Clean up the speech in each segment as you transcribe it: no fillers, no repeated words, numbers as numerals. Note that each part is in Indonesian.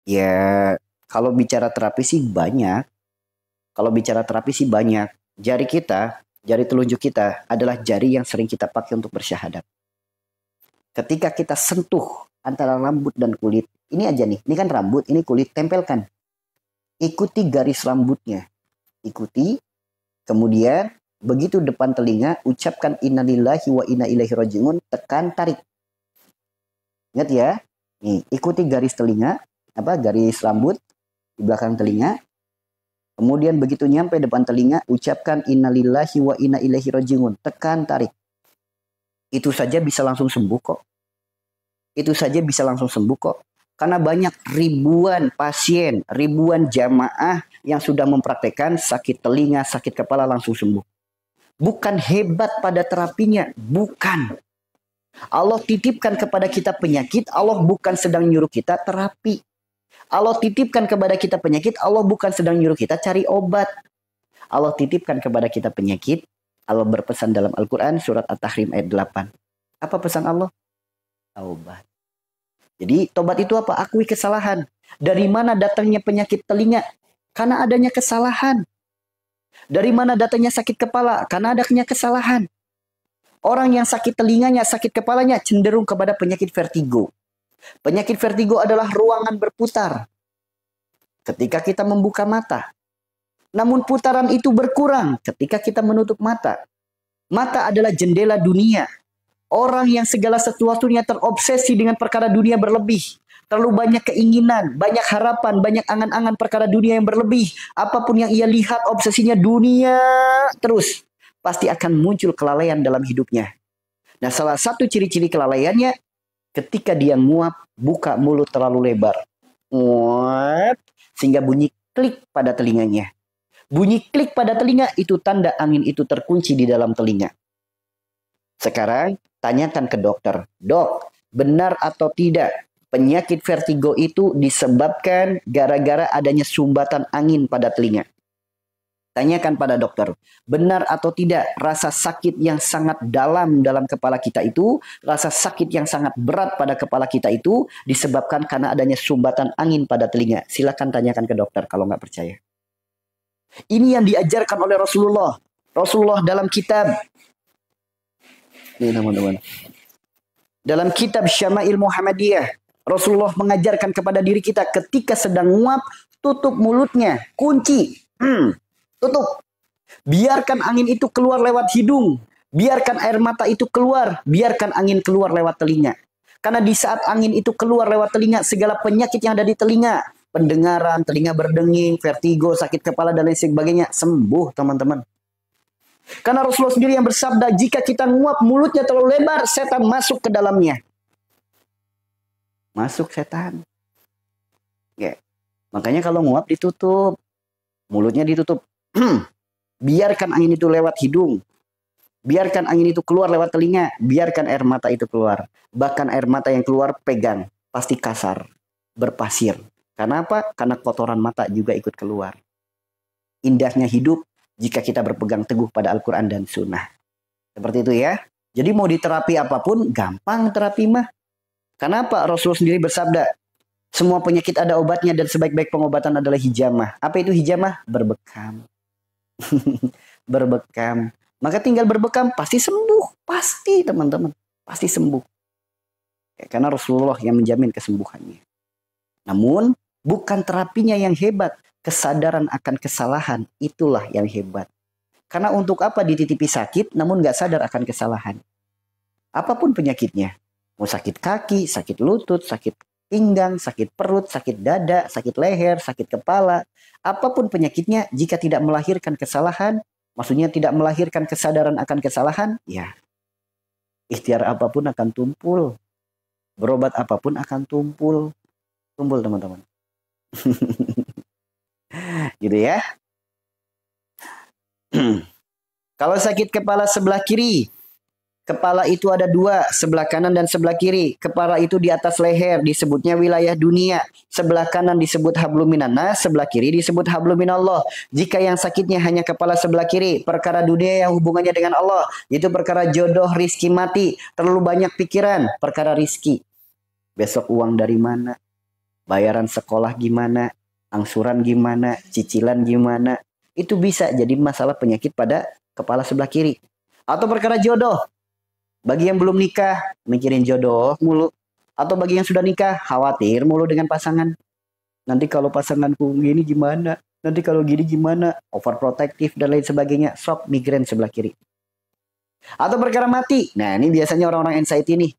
Ya, kalau bicara terapi sih banyak. Kalau bicara terapi sih banyak. Jari kita, jari telunjuk kita adalah jari yang sering kita pakai untuk bersyahadat. Ketika kita sentuh antara rambut dan kulit, ini aja nih, ini kan rambut, ini kulit, tempelkan. Ikuti garis rambutnya. Ikuti, kemudian begitu depan telinga, ucapkan innalillahi wa inna ilaihi rajiun, tekan, tarik. Ingat ya, nih, ikuti garis telinga, garis rambut di belakang telinga. Kemudian begitu nyampe depan telinga, ucapkan innalillahi wa inna ilaihi rajiun, tekan, tarik. Itu saja bisa langsung sembuh kok. Itu saja bisa langsung sembuh kok. Karena banyak ribuan pasien, ribuan jamaah yang sudah mempraktekkan sakit telinga, sakit kepala langsung sembuh. Bukan hebat pada terapinya, bukan. Allah titipkan kepada kita penyakit, Allah bukan sedang nyuruh kita terapi. Allah titipkan kepada kita penyakit, Allah bukan sedang nyuruh kita cari obat. Allah titipkan kepada kita penyakit, Allah berpesan dalam Al-Quran surat At-Tahrim ayat 8. Apa pesan Allah? Taubat. Jadi tobat itu apa? Akui kesalahan. Dari mana datangnya penyakit telinga? Karena adanya kesalahan. Dari mana datangnya sakit kepala? Karena adanya kesalahan. Orang yang sakit telinganya, sakit kepalanya cenderung kepada penyakit vertigo. Penyakit vertigo adalah ruangan berputar. Ketika kita membuka mata. Namun putaran itu berkurang ketika kita menutup mata. Mata adalah jendela dunia. Orang yang segala sesuatunya terobsesi dengan perkara dunia berlebih. Terlalu banyak keinginan, banyak harapan, banyak angan-angan perkara dunia yang berlebih. Apapun yang ia lihat, obsesinya dunia terus. Pasti akan muncul kelalaian dalam hidupnya. Nah, salah satu ciri-ciri kelalaiannya ketika dia nguap, buka mulut terlalu lebar. Nguap, sehingga bunyi klik pada telinganya. Bunyi klik pada telinga itu tanda angin itu terkunci di dalam telinga. Sekarang tanyakan ke dokter. Dok, benar atau tidak penyakit vertigo itu disebabkan gara-gara adanya sumbatan angin pada telinga? Tanyakan pada dokter, benar atau tidak rasa sakit yang sangat dalam kepala kita itu, rasa sakit yang sangat berat pada kepala kita itu disebabkan karena adanya sumbatan angin pada telinga. Silakan tanyakan ke dokter kalau nggak percaya. Ini yang diajarkan oleh Rasulullah. Rasulullah dalam kitab, ini teman-teman, dalam kitab Syama'il Muhammadiyah, Rasulullah mengajarkan kepada diri kita ketika sedang nguap, tutup mulutnya, kunci. Tutup. Biarkan angin itu keluar lewat hidung. Biarkan air mata itu keluar. Biarkan angin keluar lewat telinga. Karena di saat angin itu keluar lewat telinga, segala penyakit yang ada di telinga, pendengaran, telinga berdenging, vertigo, sakit kepala, dan lain sebagainya, sembuh teman-teman. Karena Rasulullah sendiri yang bersabda, jika kita nguap mulutnya terlalu lebar, setan masuk ke dalamnya. Masuk setan. Ya. Makanya kalau nguap ditutup. Mulutnya ditutup. Biarkan angin itu lewat hidung. Biarkan angin itu keluar lewat telinga. Biarkan air mata itu keluar. Bahkan air mata yang keluar pegang. Pasti kasar. Berpasir. Karena apa? Karena kotoran mata juga ikut keluar. Indahnya hidup jika kita berpegang teguh pada Al-Quran dan Sunnah. Seperti itu ya. Jadi mau diterapi apapun, gampang terapi mah. Kenapa? Rasulullah sendiri bersabda, semua penyakit ada obatnya dan sebaik-baik pengobatan adalah hijamah. Apa itu hijamah? Berbekam. Berbekam. Maka tinggal berbekam pasti sembuh. Pasti teman-teman. Pasti sembuh. Ya, karena Rasulullah yang menjamin kesembuhannya. Namun bukan terapinya yang hebat. Kesadaran akan kesalahan itulah yang hebat. Karena untuk apa dititipi sakit namun gak sadar akan kesalahan. Apapun penyakitnya. Mau sakit kaki, sakit lutut, sakit pinggang, sakit perut, sakit dada, sakit leher, sakit kepala. Apapun penyakitnya, jika tidak melahirkan kesalahan, maksudnya tidak melahirkan kesadaran akan kesalahan, ya ikhtiar apapun akan tumpul. Berobat apapun akan tumpul. Tumpul teman-teman. Gitu ya. Kalau sakit kepala sebelah kiri, kepala itu ada dua, sebelah kanan dan sebelah kiri. Kepala itu di atas leher, disebutnya wilayah dunia. Sebelah kanan disebut hablum minannas, sebelah kiri disebut hablum minallah. Jika yang sakitnya hanya kepala sebelah kiri, perkara dunia yang hubungannya dengan Allah, itu perkara jodoh, rizki, mati. Terlalu banyak pikiran, perkara rizki. Besok uang dari mana? bayaran sekolah gimana, angsuran gimana, cicilan gimana. Itu bisa jadi masalah penyakit pada kepala sebelah kiri. Atau perkara jodoh. Bagi yang belum nikah, mikirin jodoh mulu. Atau bagi yang sudah nikah, khawatir mulu dengan pasangan. Nanti kalau pasanganku gini gimana? Nanti kalau gini gimana? Overprotective dan lain sebagainya. Sok migrain sebelah kiri. Atau perkara mati. Nah ini biasanya orang-orang anxiety nih.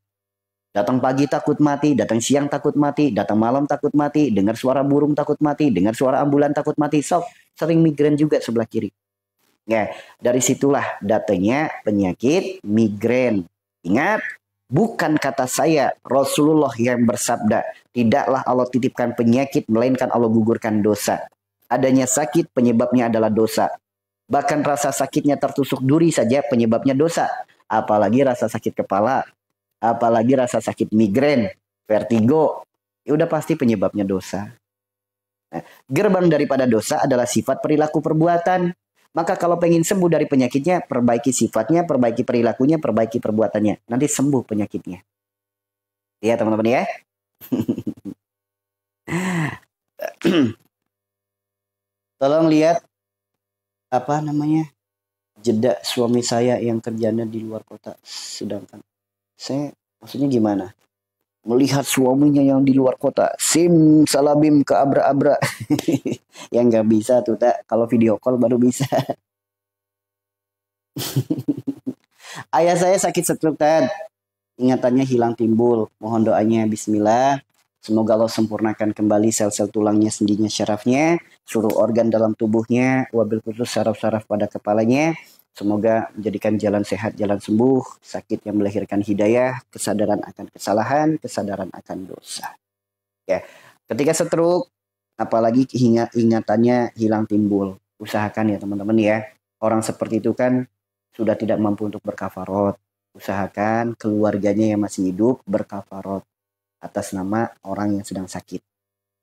Datang pagi takut mati, datang siang takut mati, datang malam takut mati, dengar suara burung takut mati, dengar suara ambulan takut mati. Sok sering migrain juga sebelah kiri. Ya, dari situlah datanya penyakit migrain. Ingat, bukan kata saya, Rasulullah yang bersabda, tidaklah Allah titipkan penyakit, melainkan Allah gugurkan dosa. Adanya sakit, penyebabnya adalah dosa. Bahkan rasa sakitnya tertusuk duri saja, penyebabnya dosa. Apalagi rasa sakit kepala, apalagi rasa sakit migrain, vertigo, ya udah pasti penyebabnya dosa. Nah, gerbang daripada dosa adalah sifat perilaku perbuatan. Maka kalau pengen sembuh dari penyakitnya, perbaiki sifatnya, perbaiki perilakunya, perbaiki perbuatannya. Nanti sembuh penyakitnya. Ya teman-teman ya. Tolong lihat apa namanya jeda suami saya yang kerjanya di luar kota. Sedangkan saya maksudnya gimana? Melihat suaminya yang di luar kota, sim salabim ke abra-abra. Yang nggak bisa tuh tak, kalau video call baru bisa. Ayah saya sakit stroke Tad. Ingatannya hilang timbul. Mohon doanya bismillah. Semoga Allah sempurnakan kembali sel-sel tulangnya, sendinya, syarafnya, seluruh organ dalam tubuhnya, wabil khusus saraf-saraf pada kepalanya. Semoga menjadikan jalan sehat, jalan sembuh, sakit yang melahirkan hidayah, kesadaran akan kesalahan, kesadaran akan dosa. Ya, ketika stroke, apalagi ingatannya hilang timbul, usahakan ya teman-teman ya. Orang seperti itu kan sudah tidak mampu untuk berkafarot. Usahakan keluarganya yang masih hidup berkafarot atas nama orang yang sedang sakit.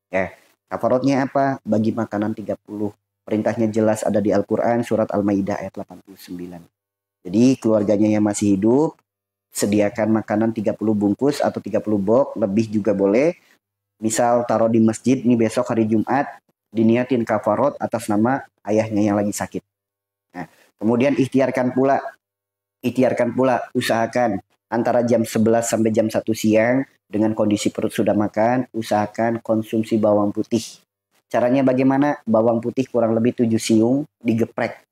Ya, kafarotnya apa? Bagi makanan 30. Perintahnya jelas ada di Al-Quran, surat Al-Maidah ayat 89. Jadi keluarganya yang masih hidup, sediakan makanan 30 bungkus atau 30 box, lebih juga boleh. Misal taruh di masjid, ini besok hari Jumat, diniatin kafarot atas nama ayahnya yang lagi sakit. Nah, kemudian ikhtiarkan pula, usahakan antara jam 11 sampai jam 1 siang, dengan kondisi perut sudah makan, usahakan konsumsi bawang putih. Caranya bagaimana? Bawang putih kurang lebih 7 siung digeprek.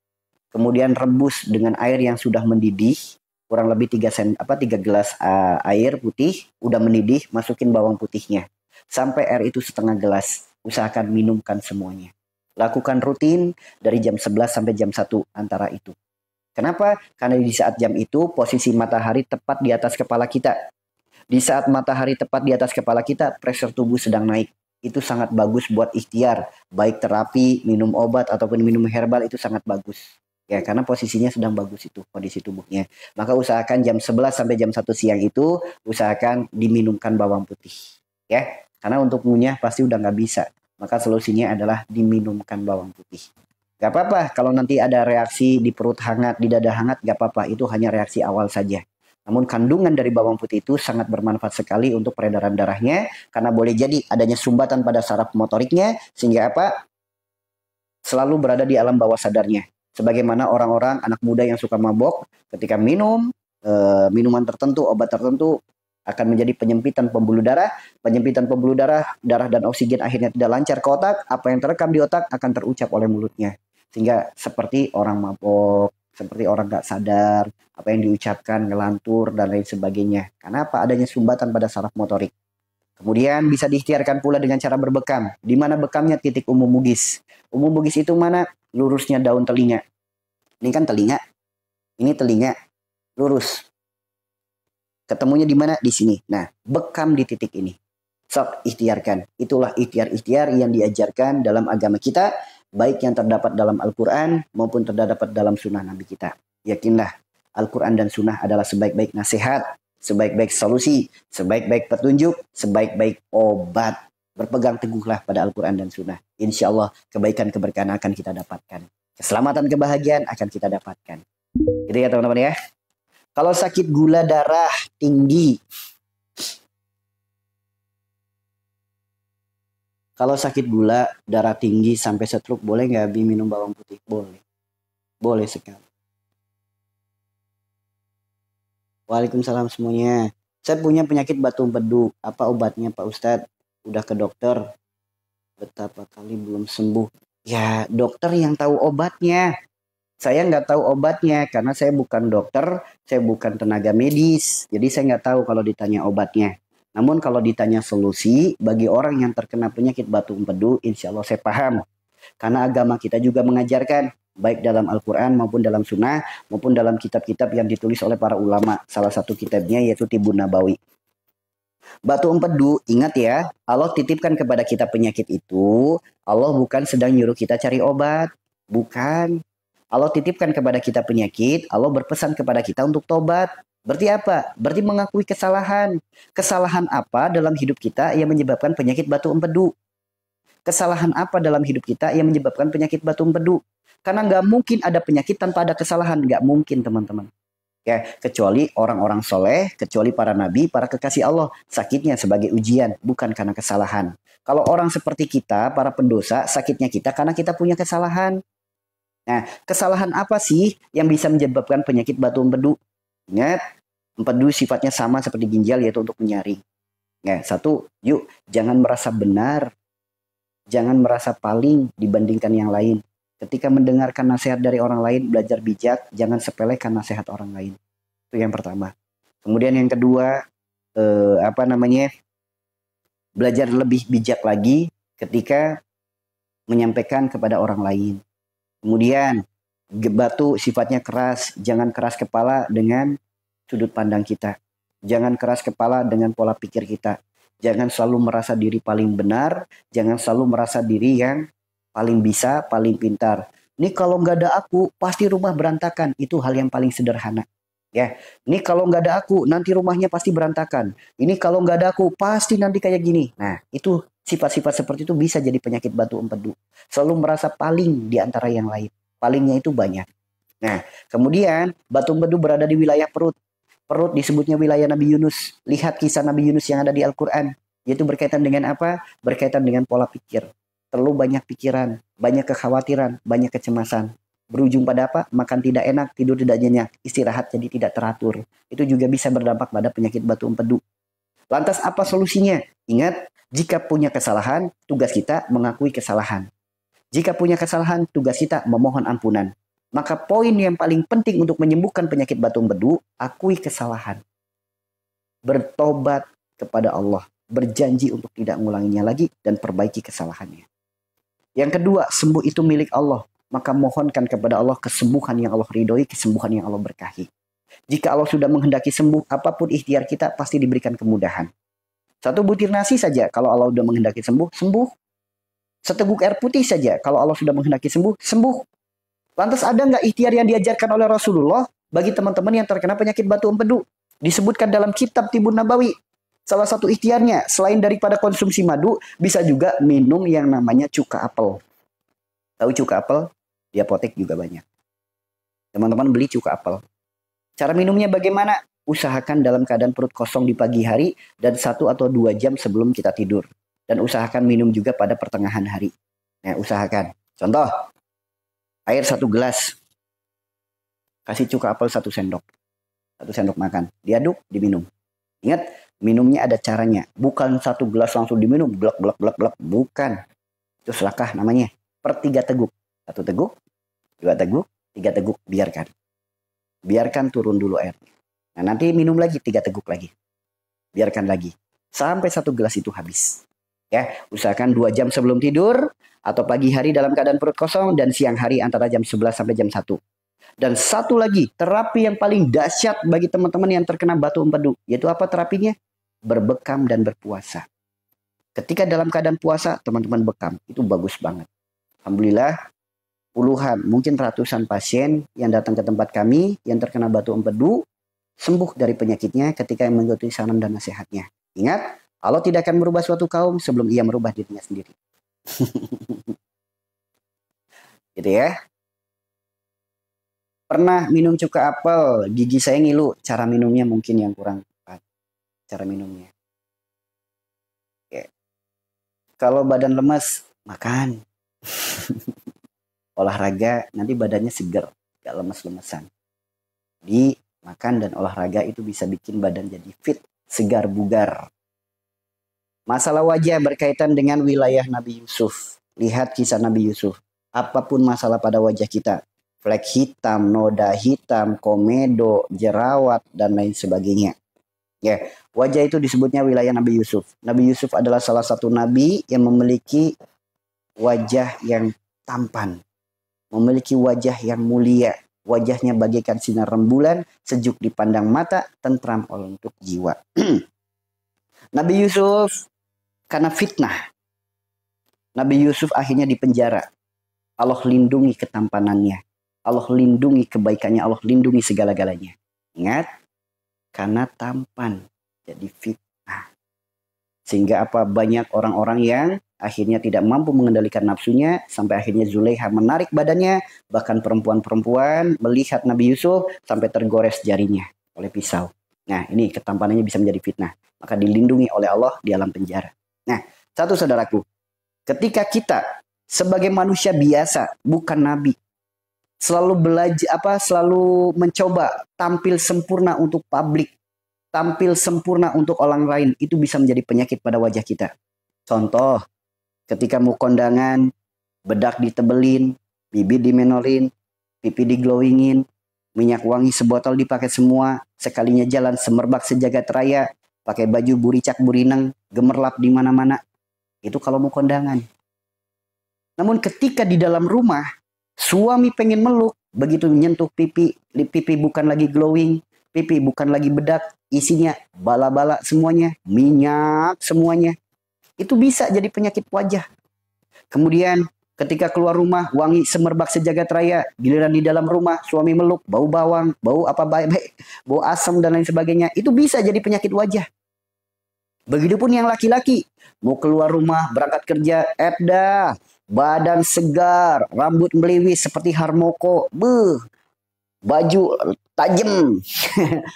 Kemudian rebus dengan air yang sudah mendidih, kurang lebih 3 gelas air putih, udah mendidih, masukin bawang putihnya. Sampai air itu setengah gelas. Usahakan minumkan semuanya. Lakukan rutin dari jam 11 sampai jam 1 antara itu. Kenapa? Karena di saat jam itu posisi matahari tepat di atas kepala kita. Di saat matahari tepat di atas kepala kita, pressure tubuh sedang naik. Itu sangat bagus buat ikhtiar. Baik terapi, minum obat, ataupun minum herbal itu sangat bagus. Ya, karena posisinya sedang bagus itu, kondisi tubuhnya. Maka usahakan jam 11 sampai jam 1 siang itu, usahakan diminumkan bawang putih. Ya, karena untuk ngunyah pasti udah nggak bisa. Maka solusinya adalah diminumkan bawang putih. Gak apa-apa kalau nanti ada reaksi di perut hangat, di dada hangat, gak apa-apa. Itu hanya reaksi awal saja. Namun kandungan dari bawang putih itu sangat bermanfaat sekali untuk peredaran darahnya. Karena boleh jadi adanya sumbatan pada saraf motoriknya. Sehingga apa? Selalu berada di alam bawah sadarnya. Sebagaimana orang-orang anak muda yang suka mabok. Ketika minum minuman tertentu, obat tertentu, akan menjadi penyempitan pembuluh darah. Penyempitan pembuluh darah, darah dan oksigen akhirnya tidak lancar ke otak. Apa yang terekam di otak akan terucap oleh mulutnya. Sehingga seperti orang mabok, seperti orang gak sadar, apa yang diucapkan, ngelantur, dan lain sebagainya. Karena apa? Adanya sumbatan pada saraf motorik. Kemudian bisa diikhtiarkan pula dengan cara berbekam. Di mana bekamnya? Titik umum bugis. Umum bugis itu mana? Lurusnya daun telinga. Ini kan telinga. Ini telinga. Lurus. Ketemunya di mana? Di sini. Nah, bekam di titik ini. Sok ikhtiarkan. Itulah ikhtiar-ikhtiar yang diajarkan dalam agama kita, baik yang terdapat dalam Al-Quran maupun terdapat dalam sunnah Nabi kita. Yakinlah, Al-Quran dan sunnah adalah sebaik-baik nasihat, sebaik-baik solusi, sebaik-baik petunjuk, sebaik-baik obat. Berpegang teguhlah pada Al-Quran dan sunnah. Insya Allah kebaikan keberkahan akan kita dapatkan. Keselamatan kebahagiaan akan kita dapatkan. Gitu ya teman-teman ya. Kalau sakit gula darah tinggi, Kalau sakit gula, darah tinggi sampai stroke, boleh nggak Abi minum bawang putih? Boleh. Boleh sekali. Waalaikumsalam semuanya. Saya punya penyakit batu empedu. Apa obatnya Pak Ustadz? Udah ke dokter. Betapa kali belum sembuh. Ya dokter yang tahu obatnya. Saya nggak tahu obatnya karena saya bukan dokter, saya bukan tenaga medis. Jadi saya nggak tahu kalau ditanya obatnya. Namun kalau ditanya solusi bagi orang yang terkena penyakit batu empedu, insya Allah saya paham. Karena agama kita juga mengajarkan, baik dalam Al-Quran maupun dalam Sunnah, maupun dalam kitab-kitab yang ditulis oleh para ulama. Salah satu kitabnya yaitu Tibun Nabawi. Batu empedu, ingat ya, Allah titipkan kepada kita penyakit itu, Allah bukan sedang nyuruh kita cari obat. Bukan. Allah titipkan kepada kita penyakit, Allah berpesan kepada kita untuk tobat. Berarti apa? Berarti mengakui kesalahan. Kesalahan apa dalam hidup kita yang menyebabkan penyakit batu empedu? Kesalahan apa dalam hidup kita yang menyebabkan penyakit batu empedu? Karena nggak mungkin ada penyakit tanpa ada kesalahan. Nggak mungkin teman-teman. Ya, kecuali orang-orang soleh, kecuali para nabi, para kekasih Allah. Sakitnya sebagai ujian, bukan karena kesalahan. Kalau orang seperti kita, para pendosa, sakitnya kita karena kita punya kesalahan. Nah, kesalahan apa sih yang bisa menyebabkan penyakit batu empedu? Ingat, empedu sifatnya sama seperti ginjal, yaitu untuk menyaring. Ya, satu, yuk, jangan merasa benar. Jangan merasa paling dibandingkan yang lain. Ketika mendengarkan nasihat dari orang lain, belajar bijak, jangan sepelekan nasihat orang lain. Itu yang pertama. Kemudian yang kedua, belajar lebih bijak lagi ketika menyampaikan kepada orang lain. Kemudian, batu sifatnya keras, jangan keras kepala dengan sudut pandang kita. Jangan keras kepala dengan pola pikir kita. Jangan selalu merasa diri paling benar, jangan selalu merasa diri yang paling bisa, paling pintar. Ini kalau nggak ada aku, pasti rumah berantakan. Itu hal yang paling sederhana. Ya, ini kalau nggak ada aku, nanti rumahnya pasti berantakan. Ini kalau nggak ada aku, pasti nanti kayak gini. Nah, itu sifat-sifat seperti itu bisa jadi penyakit batu empedu. Selalu merasa paling di antara yang lain. Palingnya itu banyak. Nah, kemudian batu empedu berada di wilayah perut. Perut disebutnya wilayah Nabi Yunus. Lihat kisah Nabi Yunus yang ada di Al-Quran. Yaitu berkaitan dengan apa? Berkaitan dengan pola pikir. Terlalu banyak pikiran, banyak kekhawatiran, banyak kecemasan. Berujung pada apa? Makan tidak enak, tidur tidak nyenyak, istirahat jadi tidak teratur. Itu juga bisa berdampak pada penyakit batu empedu. Lantas apa solusinya? Ingat, jika punya kesalahan, tugas kita mengakui kesalahan. Jika punya kesalahan, tugas kita memohon ampunan. Maka poin yang paling penting untuk menyembuhkan penyakit batu empedu, akui kesalahan. Bertobat kepada Allah. Berjanji untuk tidak mengulanginya lagi dan perbaiki kesalahannya. Yang kedua, sembuh itu milik Allah. Maka mohonkan kepada Allah kesembuhan yang Allah ridhoi, kesembuhan yang Allah berkahi. Jika Allah sudah menghendaki sembuh, apapun ikhtiar kita pasti diberikan kemudahan. Satu butir nasi saja, kalau Allah sudah menghendaki sembuh, sembuh. Seteguk air putih saja, kalau Allah sudah menghendaki sembuh, sembuh. Lantas ada nggak ikhtiar yang diajarkan oleh Rasulullah bagi teman-teman yang terkena penyakit batu empedu? Disebutkan dalam kitab Tibun Nabawi. Salah satu ikhtiarnya, selain daripada konsumsi madu, bisa juga minum yang namanya cuka apel. Tahu cuka apel? Di apotek juga banyak. Teman-teman beli cuka apel. Cara minumnya bagaimana? Usahakan dalam keadaan perut kosong di pagi hari dan 1 atau 2 jam sebelum kita tidur. Dan usahakan minum juga pada pertengahan hari. Nah, usahakan. Contoh, air 1 gelas. Kasih cuka apel 1 sendok. 1 sendok makan. Diaduk, diminum. Ingat, minumnya ada caranya. Bukan 1 gelas langsung diminum. Blek, blek, blek, blek. Bukan. Itu selakah namanya. Per 3 teguk. 1 teguk, 2 teguk, 3 teguk. Biarkan. Biarkan turun dulu air. Nah, nanti minum lagi 3 teguk lagi. Biarkan lagi. Sampai 1 gelas itu habis. Ya, usahakan 2 jam sebelum tidur. Atau pagi hari dalam keadaan perut kosong. Dan siang hari antara jam 11 sampai jam 1. Dan satu lagi, terapi yang paling dahsyat bagi teman-teman yang terkena batu empedu. Yaitu apa terapinya? Berbekam dan berpuasa. Ketika dalam keadaan puasa, teman-teman bekam. Itu bagus banget. Alhamdulillah, puluhan, mungkin ratusan pasien yang datang ke tempat kami, yang terkena batu empedu, sembuh dari penyakitnya ketika mengikuti saran dan nasihatnya. Ingat, Allah tidak akan merubah suatu kaum sebelum ia merubah dirinya sendiri. Gitu ya. Pernah minum cuka apel, gigi saya ngilu. Cara minumnya mungkin yang kurang tepat. Cara minumnya. Oke. Kalau badan lemas, makan. Olahraga, nanti badannya seger, gak lemes-lemesan. Di makan dan olahraga itu bisa bikin badan jadi fit, segar, bugar. Masalah wajah berkaitan dengan wilayah Nabi Yusuf. Lihat kisah Nabi Yusuf. Apapun masalah pada wajah kita, flek hitam, noda hitam, komedo, jerawat, dan lain sebagainya. Ya, wajah itu disebutnya wilayah Nabi Yusuf. Nabi Yusuf adalah salah satu nabi yang memiliki wajah yang tampan, memiliki wajah yang mulia. Wajahnya bagaikan sinar rembulan, sejuk dipandang mata, tentram untuk jiwa. Nabi Yusuf karena fitnah, Nabi Yusuf akhirnya dipenjara. Allah lindungi ketampanannya, Allah lindungi kebaikannya, Allah lindungi segala-galanya. Ingat, karena tampan jadi fitnah. Sehingga apa, banyak orang-orang yang akhirnya tidak mampu mengendalikan nafsunya, sampai akhirnya Zulaiha menarik badannya, bahkan perempuan-perempuan melihat Nabi Yusuf sampai tergores jarinya oleh pisau. Nah, ini ketampanannya bisa menjadi fitnah, maka dilindungi oleh Allah di alam penjara. Nah, satu saudaraku, ketika kita sebagai manusia biasa, bukan nabi, selalu belajar selalu mencoba tampil sempurna untuk publik, tampil sempurna untuk orang lain, itu bisa menjadi penyakit pada wajah kita. Contoh, ketika mau kondangan, bedak ditebelin, bibir dimenorin, pipi diglowingin, minyak wangi sebotol dipakai semua, sekalinya jalan semerbak sejagat raya, pakai baju buricak burineng, gemerlap di mana-mana. Itu kalau mau kondangan. Namun ketika di dalam rumah, suami pengen meluk, begitu menyentuh pipi, pipi bukan lagi glowing, pipi bukan lagi bedak, isinya bala-bala semuanya, minyak semuanya. Itu bisa jadi penyakit wajah. Kemudian ketika keluar rumah, wangi semerbak sejagat raya, giliran di dalam rumah, suami meluk, bau bawang, bau apa baik-baik, bau asam dan lain sebagainya. Itu bisa jadi penyakit wajah. Begitupun yang laki-laki, mau keluar rumah, berangkat kerja, dah, badan segar, rambut meliwis seperti harmoko, baju tajam,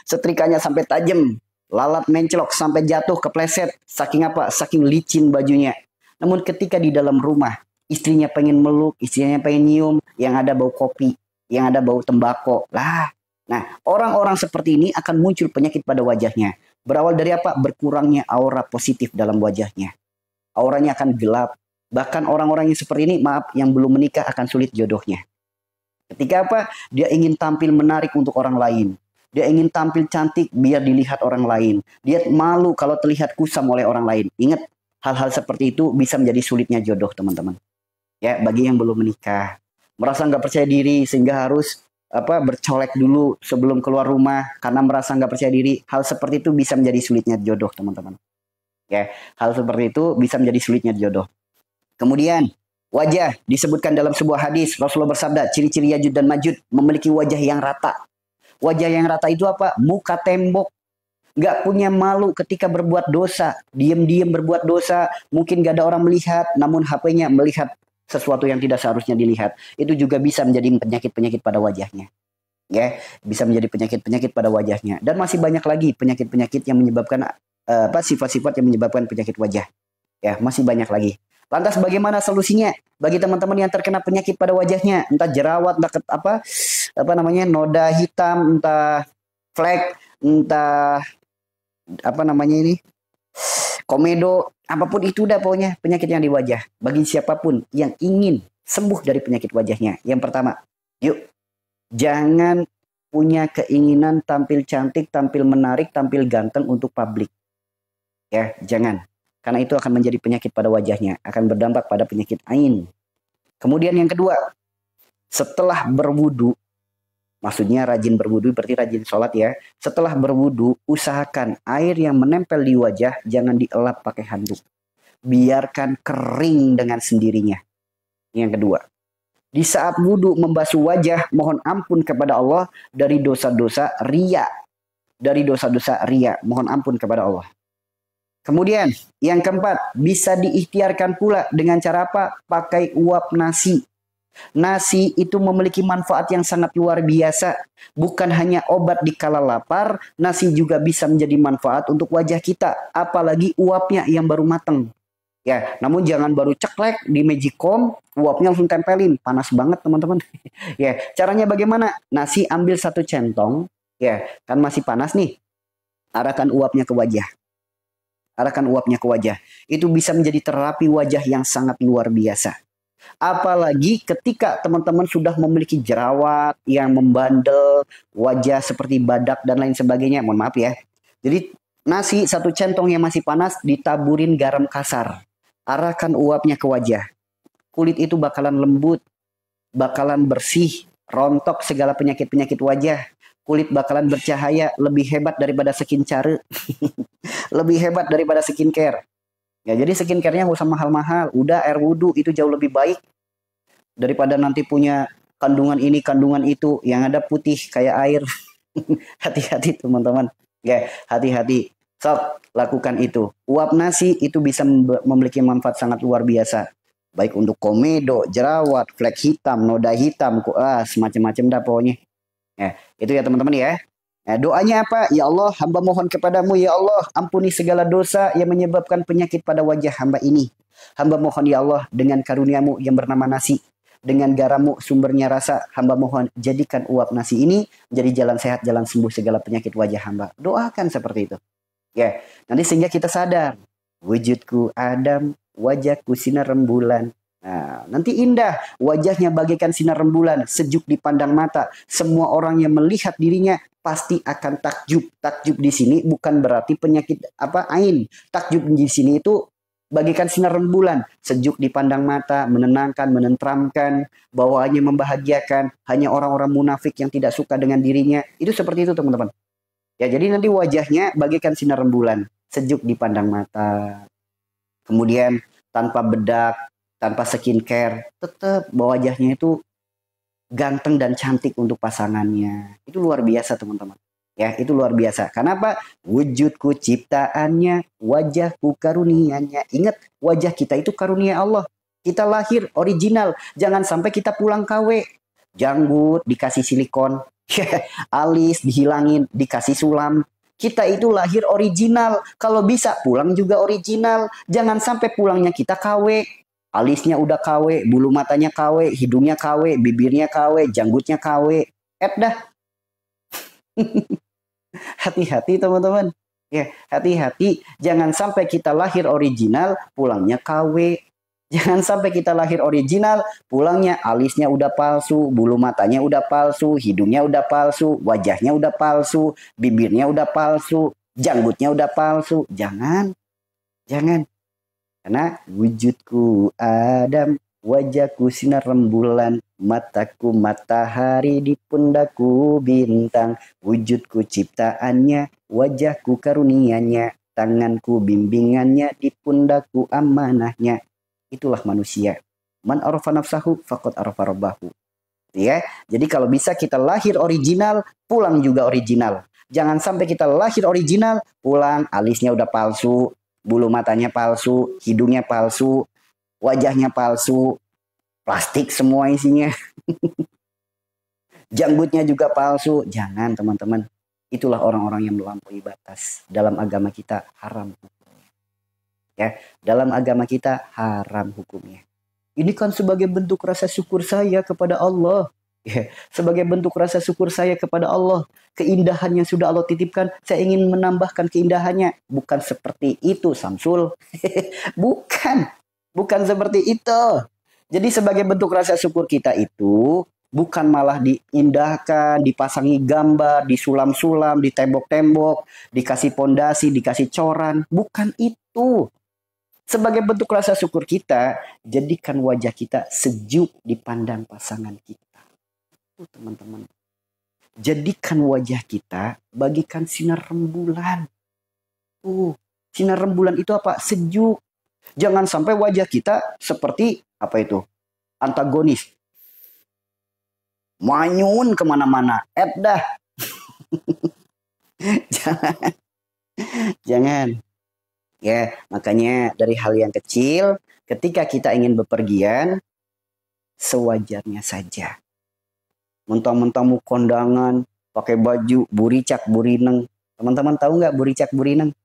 setrikanya sampai tajam, lalat menclok sampai jatuh kepleset, saking apa? Saking licin bajunya. Namun ketika di dalam rumah, istrinya pengen meluk, istrinya pengen nyium, yang ada bau kopi, yang ada bau tembakau. Lah, nah orang-orang seperti ini akan muncul penyakit pada wajahnya. Berawal dari apa? Berkurangnya aura positif dalam wajahnya. Auranya akan gelap. Bahkan orang-orang yang seperti ini, maaf, yang belum menikah akan sulit jodohnya. Ketika apa? Dia ingin tampil menarik untuk orang lain. Dia ingin tampil cantik biar dilihat orang lain. Dia malu kalau terlihat kusam oleh orang lain. Ingat, hal-hal seperti itu bisa menjadi sulitnya jodoh, teman-teman. Ya, bagi yang belum menikah. Merasa nggak percaya diri sehingga harus bercolek dulu sebelum keluar rumah karena merasa nggak percaya diri. Hal seperti itu bisa menjadi sulitnya jodoh, teman-teman. Ya, hal seperti itu bisa menjadi sulitnya jodoh. Kemudian wajah disebutkan dalam sebuah hadis, Rasulullah bersabda, ciri-ciri Yajud dan Majud memiliki wajah yang rata. Wajah yang rata itu apa? Muka tembok. Gak punya malu ketika berbuat dosa. Diam-diam berbuat dosa. Mungkin gak ada orang melihat. Namun HP-nya melihat sesuatu yang tidak seharusnya dilihat. Itu juga bisa menjadi penyakit-penyakit pada wajahnya. Ya, bisa menjadi penyakit-penyakit pada wajahnya. Dan masih banyak lagi penyakit-penyakit yang menyebabkan sifat-sifat yang menyebabkan penyakit wajah. Ya, masih banyak lagi. Lantas bagaimana solusinya bagi teman-teman yang terkena penyakit pada wajahnya, entah jerawat, entah noda hitam, entah flek, entah komedo, apapun itu udah pokoknya penyakit yang di wajah. Bagi siapapun yang ingin sembuh dari penyakit wajahnya, yang pertama, yuk jangan punya keinginan tampil cantik, tampil menarik, tampil ganteng untuk publik. Ya, jangan. Karena itu akan menjadi penyakit pada wajahnya. Akan berdampak pada penyakit ain. Kemudian yang kedua. Setelah berwudu. Maksudnya rajin berwudu berarti rajin sholat ya. Setelah berwudu. Usahakan air yang menempel di wajah. Jangan dielap pakai handuk. Biarkan kering dengan sendirinya. Yang kedua. Di saat wudu membasuh wajah. Mohon ampun kepada Allah. Dari dosa-dosa riya. Dari dosa-dosa riya. Mohon ampun kepada Allah. Kemudian yang keempat, bisa diikhtiarkan pula dengan cara apa? Pakai uap nasi. Nasi itu memiliki manfaat yang sangat luar biasa. Bukan hanya obat di kala lapar, nasi juga bisa menjadi manfaat untuk wajah kita. Apalagi uapnya yang baru matang. Ya, namun jangan baru ceklek di magicom, uapnya langsung tempelin, panas banget teman-teman. Ya, caranya bagaimana? Nasi ambil satu centong, ya, kan masih panas nih. Arahkan uapnya ke wajah. Arahkan uapnya ke wajah. Itu bisa menjadi terapi wajah yang sangat luar biasa. Apalagi ketika teman-teman sudah memiliki jerawat yang membandel, wajah seperti badak dan lain sebagainya. Mohon maaf ya. Jadi nasi satu centong yang masih panas ditaburin garam kasar. Arahkan uapnya ke wajah. Kulit itu bakalan lembut, bakalan bersih, rontok segala penyakit-penyakit wajah. Kulit bakalan bercahaya lebih hebat daripada skincare. Lebih hebat daripada skincare. Ya, jadi skincare-nya nggak usah mahal-mahal. Udah air wudhu itu jauh lebih baik daripada nanti punya kandungan ini, kandungan itu. Yang ada putih kayak air. Hati-hati teman-teman. Ya, hati-hati. Sok, lakukan itu. Uap nasi itu bisa memiliki manfaat sangat luar biasa. Baik untuk komedo, jerawat, flek hitam, noda hitam, semacam-macam dah pokoknya. Ya, itu ya teman-teman ya. Nah, doanya apa? Ya Allah, hamba mohon kepadamu, ya Allah, ampuni segala dosa yang menyebabkan penyakit pada wajah hamba ini. Hamba mohon, ya Allah, dengan karuniamu yang bernama nasi, dengan garammu sumbernya rasa, hamba mohon jadikan uap nasi ini menjadi jalan sehat, jalan sembuh segala penyakit wajah hamba. Doakan seperti itu. Ya, nanti sehingga kita sadar, wujudku Adam, wajahku sinar rembulan. Nah, nanti indah, wajahnya bagaikan sinar rembulan, sejuk dipandang mata. Semua orang yang melihat dirinya pasti akan takjub. Takjub di sini bukan berarti penyakit ain. Takjub di sini itu bagaikan sinar rembulan, sejuk dipandang mata, menenangkan, menenteramkan, bawaannya membahagiakan. Hanya orang-orang munafik yang tidak suka dengan dirinya. Itu seperti itu teman-teman. Ya, jadi nanti wajahnya bagaikan sinar rembulan, sejuk dipandang mata. Kemudian tanpa bedak, tanpa skincare, tetap wajahnya itu ganteng dan cantik untuk pasangannya. Itu luar biasa teman-teman. Ya, itu luar biasa. Kenapa? Wujudku ciptaannya, wajahku karunianya. Ingat, wajah kita itu karunia Allah. Kita lahir original. Jangan sampai kita pulang KW. Janggut dikasih silikon. Alis dihilangin, dikasih sulam. Kita itu lahir original. Kalau bisa pulang juga original. Jangan sampai pulangnya kita KW. Alisnya udah KW, bulu matanya KW, hidungnya KW, bibirnya KW, janggutnya KW. Dah. Hati-hati teman-teman. Ya, hati-hati. Jangan sampai kita lahir original, pulangnya KW. Jangan sampai kita lahir original, pulangnya alisnya udah palsu, bulu matanya udah palsu, hidungnya udah palsu, wajahnya udah palsu, bibirnya udah palsu, janggutnya udah palsu. Jangan. Jangan. Karena wujudku Adam, wajahku sinar rembulan, mataku matahari, di pundakku bintang. Wujudku ciptaannya, wajahku karunianya, tanganku bimbingannya, di pundakku amanahnya. Itulah manusia. Man arafa nafsahu faqad arafa rabbahu. Ya, jadi kalau bisa kita lahir original, pulang juga original. Jangan sampai kita lahir original, pulang alisnya udah palsu, bulu matanya palsu, hidungnya palsu, wajahnya palsu, plastik semua isinya. Janggutnya juga palsu. Jangan teman-teman. Itulah orang-orang yang melampaui batas. Dalam agama kita haram hukumnya. Ya, dalam agama kita haram hukumnya. Ini kan sebagai bentuk rasa syukur saya kepada Allah. Ya, sebagai bentuk rasa syukur saya kepada Allah. Keindahan yang sudah Allah titipkan, saya ingin menambahkan keindahannya. Bukan seperti itu, Samsul. Bukan. Bukan seperti itu. Jadi sebagai bentuk rasa syukur kita itu, bukan malah diindahkan, dipasangi gambar, disulam-sulam, di tembok-tembok, dikasih pondasi, dikasih coran. Bukan itu. Sebagai bentuk rasa syukur kita, jadikan wajah kita sejuk dipandang pasangan kita. Itu teman-teman. Jadikan wajah kita bagikan sinar rembulan. Sinar rembulan itu apa? Sejuk. Jangan sampai wajah kita seperti apa itu? Antagonis. Manyun kemana-mana. Dah. Jangan. Jangan. Ya, makanya dari hal yang kecil, ketika kita ingin bepergian, sewajarnya saja. Mentang-mentang mau kondangan, pakai baju buricak burineng. Teman-teman tahu nggak buricak burineng?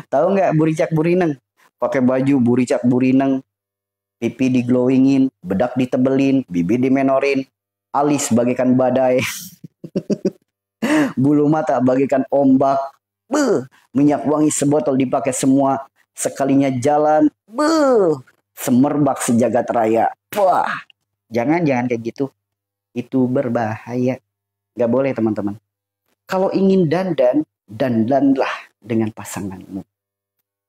Tahu nggak buricak burineng? Pakai baju buricak burineng, pipi diglowingin, bedak ditebelin, bibir dimenorin, alis bagaikan badai, bulu mata bagaikan ombak. Beuh, minyak wangi sebotol dipakai semua. Sekalinya jalan, beuh, semerbak sejagat raya. Wah, jangan kayak gitu. Itu berbahaya. Gak boleh teman-teman. Kalau ingin dandan, dandanlah dengan pasanganmu.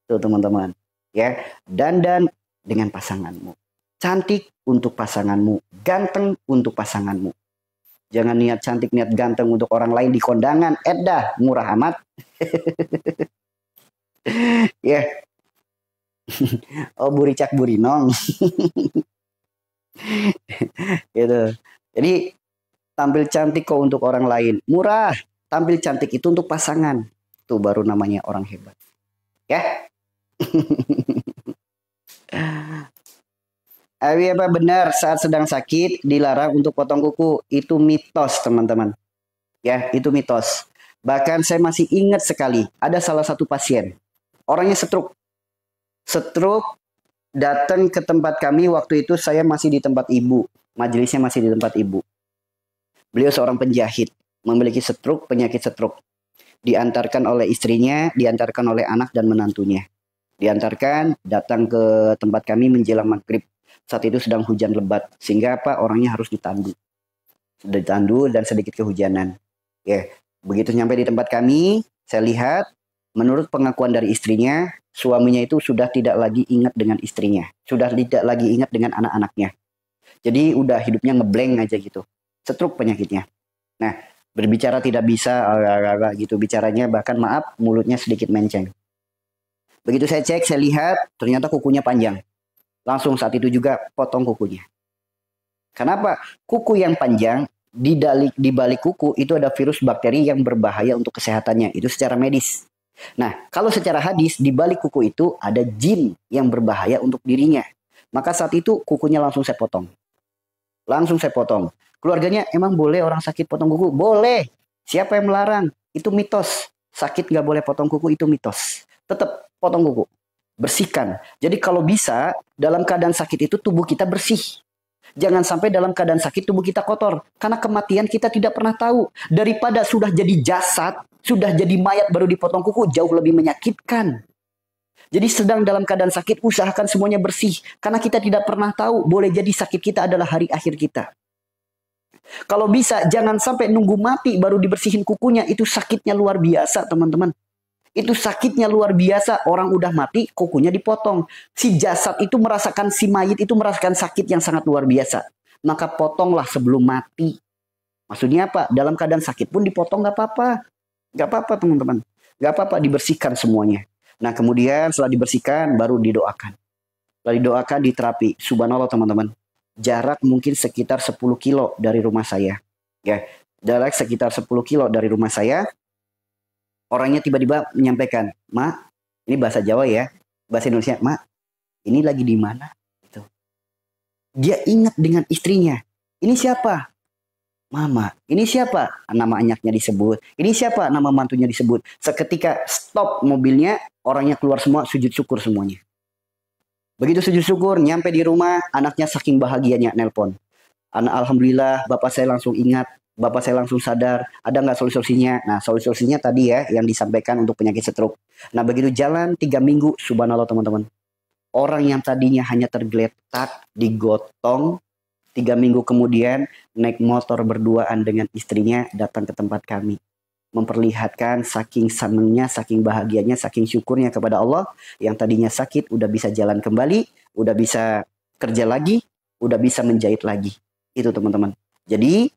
Tuh teman-teman. Ya, dandan dengan pasanganmu. Cantik untuk pasanganmu. Ganteng untuk pasanganmu. Jangan niat cantik, niat ganteng untuk orang lain di kondangan. Edah, murah amat. Ya. Yeah. Oh, buricak burinong. Gitu. Jadi tampil cantik kok untuk orang lain. Murah. Tampil cantik itu untuk pasangan. Itu baru namanya orang hebat. Ya. Awi apa benar saat sedang sakit dilarang untuk potong kuku? Itu mitos teman-teman. Ya, itu mitos. Bahkan saya masih ingat sekali, ada salah satu pasien. Orangnya stroke. Stroke datang ke tempat kami waktu itu saya masih di tempat ibu. Majelisnya masih di tempat ibu. Beliau seorang penjahit, memiliki stroke, penyakit stroke. Diantarkan oleh istrinya, diantarkan oleh anak dan menantunya. Diantarkan, datang ke tempat kami menjelang maghrib. Saat itu sedang hujan lebat, sehingga apa orangnya harus ditandu. Ditandu dan sedikit kehujanan. Ya, begitu nyampe di tempat kami, saya lihat, menurut pengakuan dari istrinya, suaminya itu sudah tidak lagi ingat dengan istrinya. Sudah tidak lagi ingat dengan anak-anaknya. Jadi udah hidupnya ngeblank aja gitu. Stroke penyakitnya. Nah, berbicara tidak bisa, gitu bicaranya, bahkan maaf, mulutnya sedikit menceng. Begitu saya cek, saya lihat, ternyata kukunya panjang. Langsung saat itu juga potong kukunya. Kenapa? Kuku yang panjang, di balik kuku itu ada virus bakteri yang berbahaya untuk kesehatannya. Itu secara medis. Nah, kalau secara hadis, di balik kuku itu ada jin yang berbahaya untuk dirinya. Maka saat itu kukunya langsung saya potong. Langsung saya potong. Keluarganya, emang boleh orang sakit potong kuku? Boleh. Siapa yang melarang? Itu mitos. Sakit nggak boleh potong kuku, itu mitos. Tetap potong kuku. Bersihkan. Jadi kalau bisa, dalam keadaan sakit itu tubuh kita bersih. Jangan sampai dalam keadaan sakit tubuh kita kotor. Karena kematian kita tidak pernah tahu. Daripada sudah jadi jasad, sudah jadi mayat baru dipotong kuku, jauh lebih menyakitkan. Jadi sedang dalam keadaan sakit, usahakan semuanya bersih. Karena kita tidak pernah tahu, boleh jadi sakit kita adalah hari akhir kita. Kalau bisa, jangan sampai nunggu mati baru dibersihin kukunya. Itu sakitnya luar biasa, teman-teman. Itu sakitnya luar biasa. Orang udah mati, kukunya dipotong. Si jasad itu merasakan, si mayit itu merasakan sakit yang sangat luar biasa. Maka potonglah sebelum mati. Maksudnya apa? Dalam keadaan sakit pun dipotong gak apa-apa. Gak apa-apa teman-teman. Gak apa-apa, dibersihkan semuanya. Nah kemudian setelah dibersihkan, baru didoakan. Setelah didoakan, diterapi. Subhanallah teman-teman. Jarak mungkin sekitar 10 kilo dari rumah saya. Ya, jarak sekitar 10 kilo dari rumah saya. Orangnya tiba-tiba menyampaikan, "Mak, ini bahasa Jawa ya, bahasa Indonesia, Mak, ini lagi di mana?" Gitu. Dia ingat dengan istrinya. Ini siapa? Mama. Ini siapa? Nama anaknya disebut. Ini siapa? Nama mantunya disebut. Seketika stop mobilnya, orangnya keluar semua, sujud syukur semuanya. Begitu sujud syukur, nyampe di rumah, anaknya saking bahagianya nelpon. Alhamdulillah, bapak saya langsung ingat. Bapak saya langsung sadar, ada nggak solusinya? Nah, solusinya tadi ya, yang disampaikan untuk penyakit stroke. Nah, begitu jalan 3 minggu, subhanallah teman-teman. Orang yang tadinya hanya tergeletak, digotong, 3 minggu kemudian, naik motor berduaan dengan istrinya, datang ke tempat kami. Memperlihatkan saking senangnya, saking bahagianya, saking syukurnya kepada Allah, yang tadinya sakit, udah bisa jalan kembali, udah bisa kerja lagi, udah bisa menjahit lagi. Itu teman-teman. Jadi,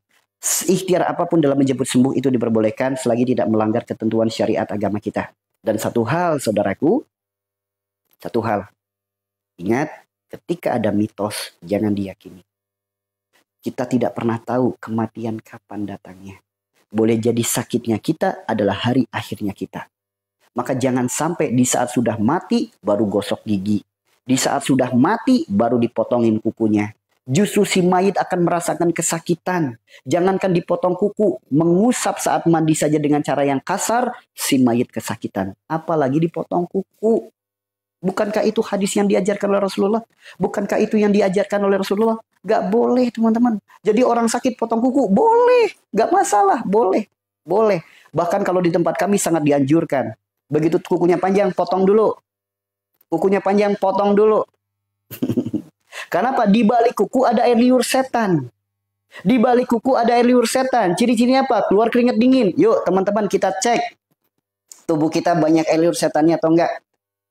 ikhtiar apapun dalam menjemput sembuh itu diperbolehkan selagi tidak melanggar ketentuan syariat agama kita. Dan satu hal, saudaraku, satu hal. Ingat, ketika ada mitos, jangan diyakini. Kita tidak pernah tahu kematian kapan datangnya. Boleh jadi sakitnya kita adalah hari akhirnya kita. Maka jangan sampai di saat sudah mati, baru gosok gigi. Di saat sudah mati, baru dipotongin kukunya. Justru si mayit akan merasakan kesakitan. Jangankan dipotong kuku, mengusap saat mandi saja dengan cara yang kasar, si mayit kesakitan. Apalagi dipotong kuku. Bukankah itu hadis yang diajarkan oleh Rasulullah? Bukankah itu yang diajarkan oleh Rasulullah? Gak boleh teman-teman. Jadi orang sakit potong kuku, boleh. Gak masalah, boleh. Boleh. Bahkan kalau di tempat kami sangat dianjurkan. Begitu kukunya panjang, potong dulu. Kukunya panjang, potong dulu. Karena apa? Di balik kuku ada air liur setan. Di balik kuku ada air liur setan. Ciri-cirinya apa? Keluar keringat dingin. Yuk teman-teman kita cek. Tubuh kita banyak air liur setannya atau enggak?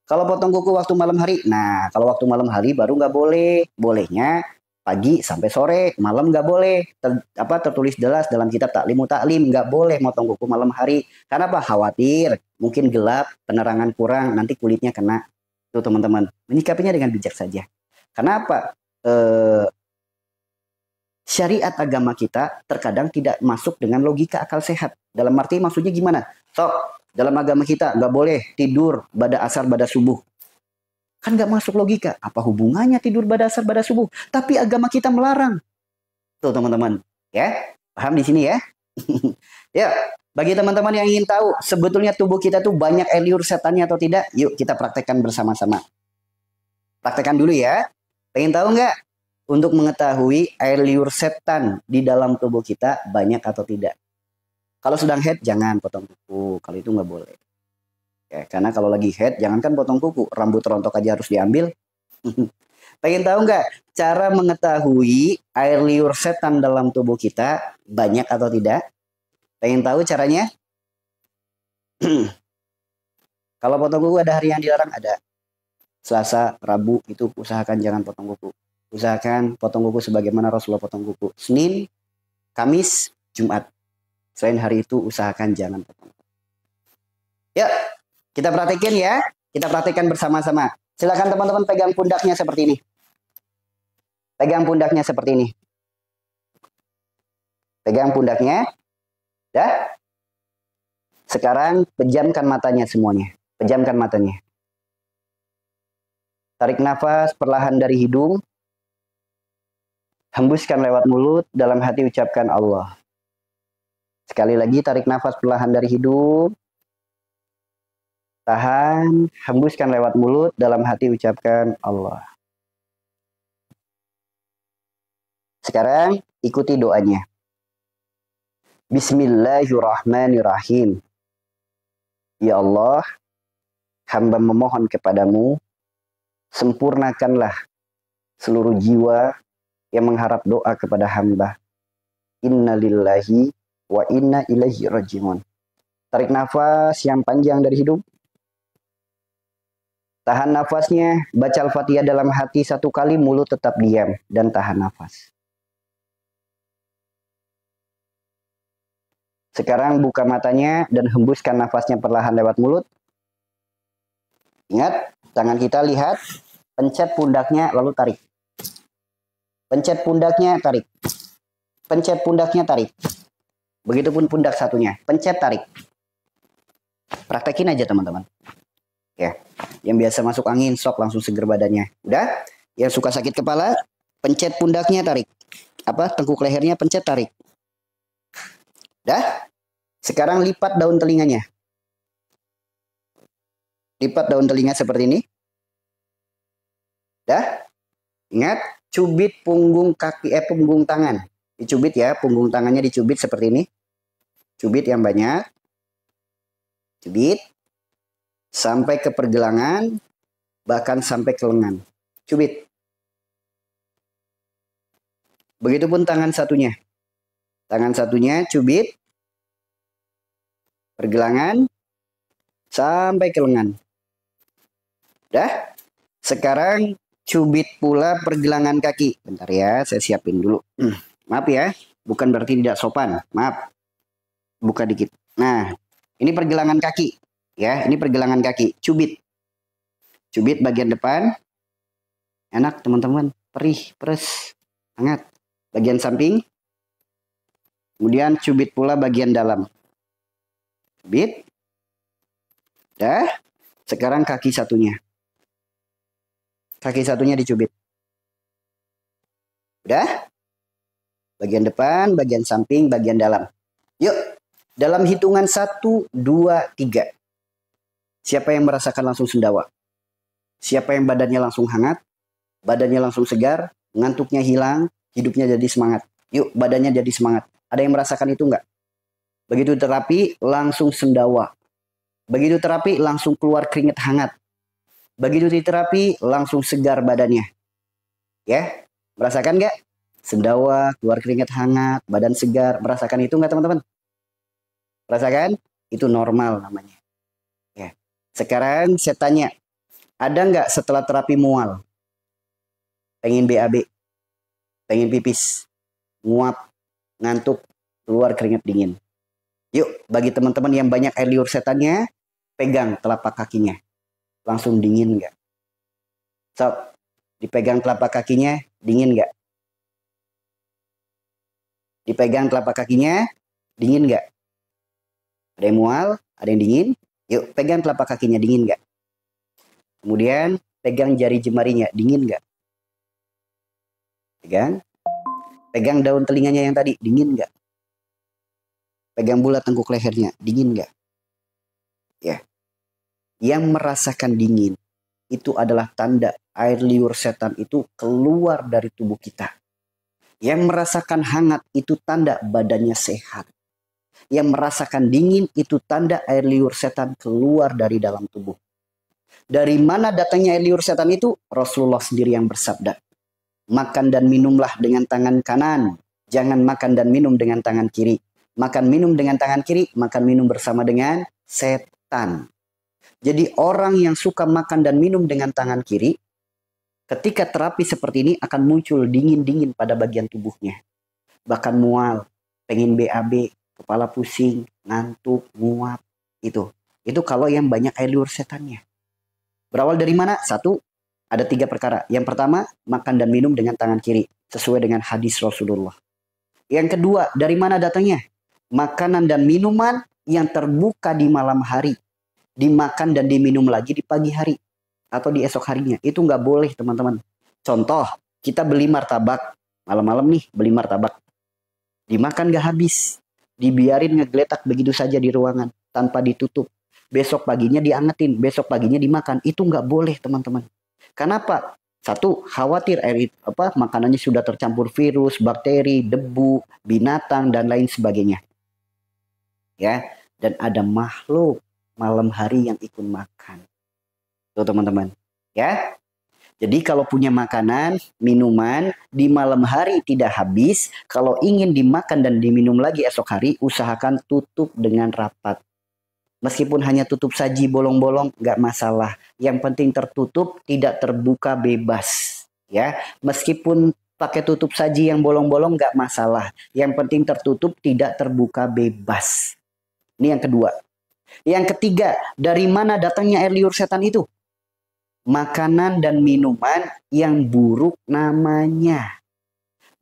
Kalau potong kuku waktu malam hari, nah kalau waktu malam hari baru nggak boleh. Bolehnya pagi sampai sore, malam nggak boleh. Tertulis jelas dalam kitab Taklimu Taklim, nggak boleh motong kuku malam hari. Karena apa? Khawatir, mungkin gelap, penerangan kurang, nanti kulitnya kena. Tuh teman-teman, menyikapinya dengan bijak saja. Kenapa? Syariat agama kita terkadang tidak masuk dengan logika akal sehat. Dalam arti maksudnya gimana? Sok, dalam agama kita nggak boleh tidur pada asar pada subuh. Kan nggak masuk logika. Apa hubungannya tidur pada asar pada subuh? Tapi agama kita melarang. Tuh teman-teman, ya paham di sini ya? Ya, bagi teman-teman yang ingin tahu sebetulnya tubuh kita tuh banyak air liur setannya atau tidak, yuk kita praktekkan bersama-sama. Praktekkan dulu ya. Pengen tahu nggak? Untuk mengetahui air liur setan di dalam tubuh kita banyak atau tidak. Kalau sedang head jangan potong kuku, kalau itu nggak boleh. Ya, karena kalau lagi head jangankan potong kuku, rambut rontok aja harus diambil. Pengen tahu nggak cara mengetahui air liur setan dalam tubuh kita banyak atau tidak? Pengen tahu caranya? Kalau potong kuku ada hari yang dilarang? Ada. Selasa, Rabu itu usahakan jangan potong kuku. Usahakan potong kuku sebagaimana Rasulullah potong kuku. Senin, Kamis, Jumat. Selain hari itu usahakan jangan potong. Ya, kita praktekin ya. Kita praktekkan bersama-sama. Silakan teman-teman pegang pundaknya seperti ini. Pegang pundaknya seperti ini. Pegang pundaknya. Ya. Sekarang pejamkan matanya semuanya. Pejamkan matanya. Tarik nafas perlahan dari hidung. Hembuskan lewat mulut, dalam hati ucapkan Allah. Sekali lagi tarik nafas perlahan dari hidung. Tahan, hembuskan lewat mulut, dalam hati ucapkan Allah. Sekarang ikuti doanya. Bismillahirrahmanirrahim. Ya Allah, hamba memohon kepadamu, sempurnakanlah seluruh jiwa yang mengharap doa kepada hamba. Innalillahi wa inna ilaihi rajiun. Tarik nafas yang panjang dari hidung. Tahan nafasnya, baca Al-Fatihah dalam hati 1 kali, mulut tetap diam dan tahan nafas. Sekarang buka matanya dan hembuskan nafasnya perlahan lewat mulut. Ingat, tangan kita lihat, pencet pundaknya lalu tarik. Pencet pundaknya, tarik. Pencet pundaknya, tarik. Begitupun pundak satunya. Pencet, tarik. Praktekin aja teman-teman. Ya, yang biasa masuk angin, sok langsung seger badannya. Udah? Yang suka sakit kepala, pencet pundaknya, tarik. Tengkuk lehernya, pencet, tarik. Udah? Sekarang lipat daun telinganya. Lipat daun telinga seperti ini. Udah? Ingat, cubit punggung kaki, punggung tangan. Dicubit ya, punggung tangannya dicubit seperti ini. Cubit yang banyak. Cubit. Sampai ke pergelangan, bahkan sampai ke lengan. Cubit. Begitupun tangan satunya. Tangan satunya cubit. Pergelangan. Sampai ke lengan. Udah? Sekarang cubit pula pergelangan kaki. Bentar ya, saya siapin dulu. Maaf ya, bukan berarti tidak sopan. Maaf. Buka dikit. Nah, ini pergelangan kaki. Ya, ini pergelangan kaki. Cubit. Cubit bagian depan. Enak teman-teman. Perih, peres, hangat. Bagian samping. Kemudian cubit pula bagian dalam. Cubit. Dah. Sekarang kaki satunya. Kaki satunya dicubit. Udah? Bagian depan, bagian samping, bagian dalam. Yuk, dalam hitungan 1, 2, 3. Siapa yang merasakan langsung sendawa? Siapa yang badannya langsung hangat? Badannya langsung segar? Ngantuknya hilang? Hidupnya jadi semangat? Yuk, badannya jadi semangat. Ada yang merasakan itu enggak? Begitu terapi, langsung sendawa. Begitu terapi, langsung keluar keringat hangat. Begitu diterapi, langsung segar badannya. Ya, merasakan nggak? Sendawa, keluar keringat hangat, badan segar. Merasakan itu nggak teman-teman? Merasakan? Itu normal namanya. Ya. Sekarang saya tanya, ada nggak setelah terapi mual? Pengen BAB? Pengen pipis? Nguap? Ngantuk? Keluar keringat dingin? Yuk, bagi teman-teman yang banyak air liur setannya, pegang telapak kakinya. Langsung dingin nggak? Sob, dipegang telapak kakinya, dingin nggak? Dipegang telapak kakinya, dingin nggak? Ada yang mual, ada yang dingin. Yuk, pegang telapak kakinya, dingin nggak? Kemudian, pegang jari jemarinya, dingin nggak? Pegang. Pegang daun telinganya yang tadi, dingin nggak? Pegang bulat tengkuk lehernya, dingin nggak? Ya. Yang merasakan dingin, itu adalah tanda air liur setan itu keluar dari tubuh kita. Yang merasakan hangat itu tanda badannya sehat. Yang merasakan dingin itu tanda air liur setan keluar dari dalam tubuh. Dari mana datangnya air liur setan itu? Rasulullah sendiri yang bersabda. Makan dan minumlah dengan tangan kanan. Jangan makan dan minum dengan tangan kiri. Makan minum dengan tangan kiri, makan minum bersama dengan setan. Jadi orang yang suka makan dan minum dengan tangan kiri, ketika terapi seperti ini akan muncul dingin-dingin pada bagian tubuhnya. Bahkan mual, pengen BAB, kepala pusing, ngantuk, nguap. Itu kalau yang banyak air liur setannya. Berawal dari mana? Satu, ada 3 perkara. Yang pertama, makan dan minum dengan tangan kiri. Sesuai dengan hadis Rasulullah. Yang kedua, dari mana datangnya? Makanan dan minuman yang terbuka di malam hari. Dimakan dan diminum lagi di pagi hari. Atau di esok harinya. Itu nggak boleh teman-teman. Contoh, kita beli martabak. Malam-malam nih beli martabak. Dimakan nggak habis. Dibiarin ngegeletak begitu saja di ruangan. Tanpa ditutup. Besok paginya diangetin. Besok paginya dimakan. Itu nggak boleh teman-teman. Kenapa? Satu, khawatir makanannya sudah tercampur virus, bakteri, debu, binatang, dan lain sebagainya. Ya, dan ada makhluk malam hari yang ikut makan. Tuh teman-teman, ya. Jadi kalau punya makanan, minuman di malam hari tidak habis, kalau ingin dimakan dan diminum lagi esok hari, usahakan tutup dengan rapat. Meskipun hanya tutup saji bolong-bolong, nggak masalah. Yang penting tertutup, tidak terbuka bebas. Ya, meskipun pakai tutup saji yang bolong-bolong nggak masalah. Yang penting tertutup, tidak terbuka bebas. Ini yang kedua. Yang ketiga, dari mana datangnya air liur setan itu? Makanan dan minuman yang buruk namanya.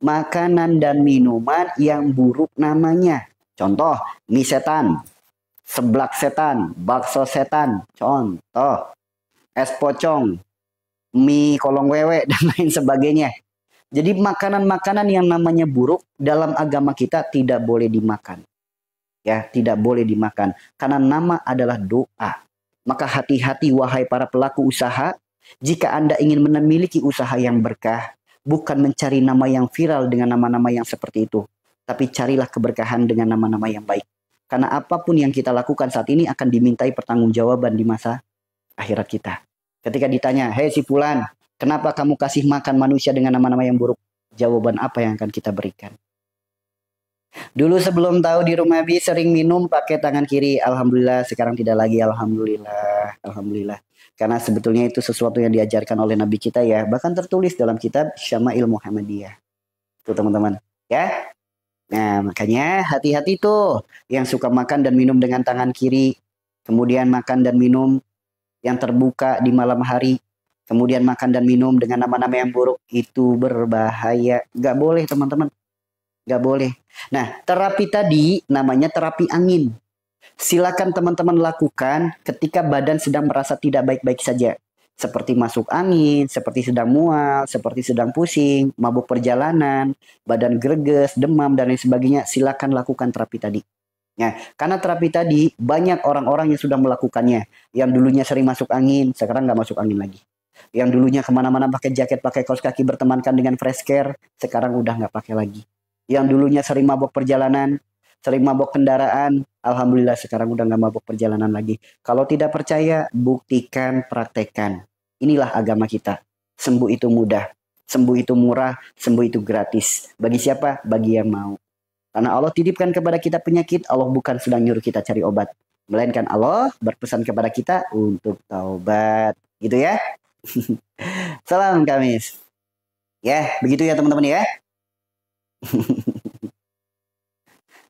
Makanan dan minuman yang buruk namanya. Contoh, mie setan, seblak setan, bakso setan. Contoh, es pocong, mie kolong wewe, dan lain sebagainya. Jadi makanan-makanan yang namanya buruk dalam agama kita tidak boleh dimakan. Ya, tidak boleh dimakan. Karena nama adalah doa. Maka hati-hati wahai para pelaku usaha. Jika Anda ingin memiliki usaha yang berkah. Bukan mencari nama yang viral dengan nama-nama yang seperti itu. Tapi carilah keberkahan dengan nama-nama yang baik. Karena apapun yang kita lakukan saat ini akan dimintai pertanggungjawaban di masa akhirat kita. Ketika ditanya, hei si Fulan, kenapa kamu kasih makan manusia dengan nama-nama yang buruk? Jawaban apa yang akan kita berikan? Dulu sebelum tahu di rumah Abi sering minum pakai tangan kiri. Alhamdulillah sekarang tidak lagi. Alhamdulillah. Alhamdulillah. Karena sebetulnya itu sesuatu yang diajarkan oleh Nabi kita ya. Bahkan tertulis dalam kitab Syama'il Muhammadiyah. Tuh teman-teman. Ya. Nah makanya hati-hati tuh. Yang suka makan dan minum dengan tangan kiri. Kemudian makan dan minum yang terbuka di malam hari. Kemudian makan dan minum dengan nama-nama yang buruk. Itu berbahaya. Gak boleh teman-teman. Gak boleh. Nah, terapi tadi namanya terapi angin. Silakan teman-teman lakukan ketika badan sedang merasa tidak baik-baik saja. seperti masuk angin, seperti sedang mual, seperti sedang pusing, mabuk perjalanan, badan greges, demam, dan lain sebagainya, silakan lakukan terapi tadi. Ya, karena terapi tadi banyak orang-orang yang sudah melakukannya. Yang dulunya sering masuk angin, sekarang nggak masuk angin lagi. Yang dulunya kemana-mana pakai jaket, pakai kaos kaki, bertemankan dengan fresh care, sekarang udah nggak pakai lagi. Yang dulunya sering mabok perjalanan, sering mabok kendaraan, alhamdulillah sekarang udah nggak mabok perjalanan lagi. Kalau tidak percaya, buktikan, praktekkan. Inilah agama kita. Sembuh itu mudah, sembuh itu murah, sembuh itu gratis. Bagi siapa? Bagi yang mau. Karena Allah titipkan kepada kita penyakit, Allah bukan sedang nyuruh kita cari obat. Melainkan Allah berpesan kepada kita untuk taubat. Gitu ya. Salam Kamis. Ya, begitu ya teman-teman ya.